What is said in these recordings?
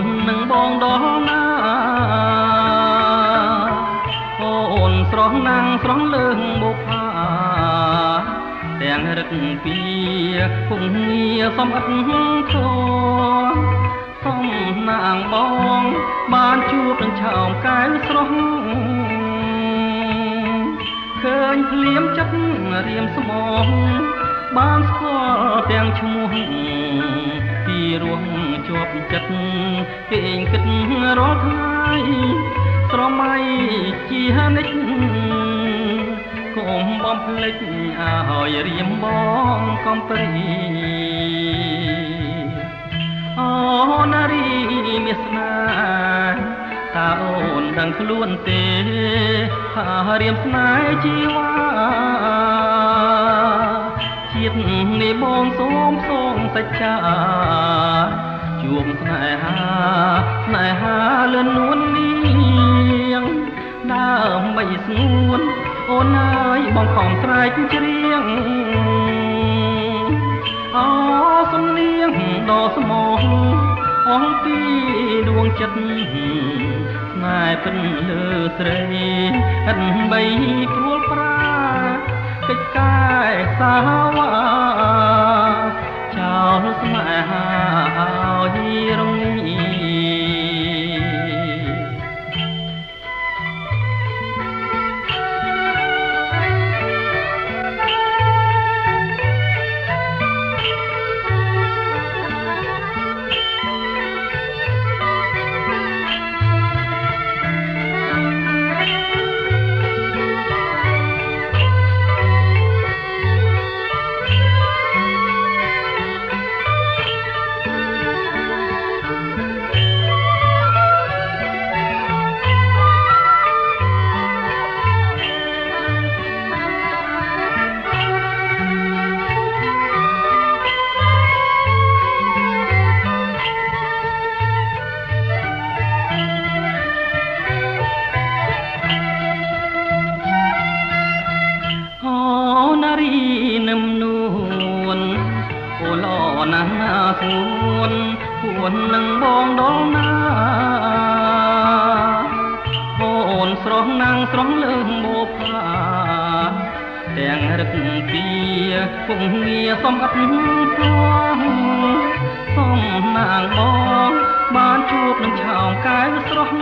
นនឹងបងដល់ណាអូនស្រស់ណាំងស្រស់លើងបុប្ផាទាំងរឹកពីគង់ងារសំអិតធោសំណាងបងបានជួបនឹងឆោមកែវស្រស់ឃើញភ្លៀមចិត្តរៀមស្មងបានស្គាល់ទាំងឈ្មោះពីរស់ជាប់ចិត្តគេងគិតរាល់ថ្ងៃស្រមៃជានិច្ចកុំបំភ្លេចឲ្យរៀមបងកំព្រីអូនារីមាសនាតើអូនដឹងខ្លួនទេថារៀមស្នេហ៍ជីវ៉ាជាតិនេះបងសូមសច្ចាជួបស្នេហាលឿននួននាងដើម្បីស្ងួនអូនអើយបងខំស្រែកច្រៀងអូសំនៀងដ៏ស្មោះអងពីដួងចិត្តស្នេហ៍ពិនលើស្រីហិនបីព្រួលប្រាកិច្ចកាយសាវ៉ាចោលស្នេហាឲ្យរងួននឹងបងដល់ណាអូនស្រស់ណាំងស្រស់លើងបុប្ផាទាំងរឹកពីគង់ងារសំអិតព្រោះសំណាងបងបានជួបនឹងឆោមកែវស្រស់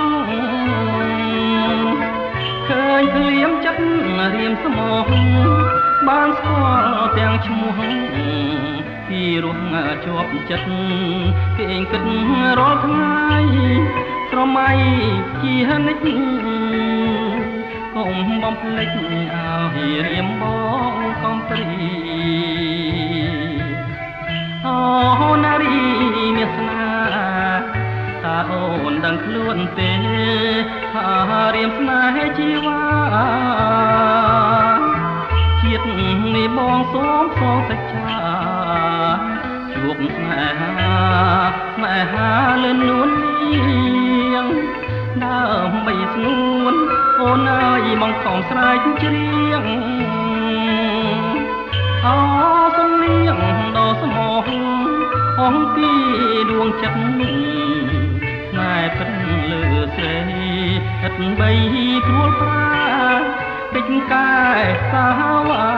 ឃើញភ្លៀមចិត្តរៀមស្មោះបានស្គាល់ទាំងឈ្មោះពីរស់ជាប់ចិត្តគេងគិតរាល់ថ្ងៃស្រមៃជានិច្ចកុំបំភ្លេចឲ្យរៀមបងកំព្រីអូនារីមាសនាតើអូនដឹងខ្លួនទេថារៀមស្នេហ៍ជីវ៉ាជាតិនេះបងសូមសច្ចាជួបស្នេហាលឿននួននាងដើម្បីស្ងួនអូនអើយបងខំស្រែកច្រៀងអូសំនៀងដ៏ស្មោះអងពីដួងចិត្តស្នេហ៍ពិនលើស្រីហិតបីព្រួលប្រាកិច្ចកាយសាវ៉ា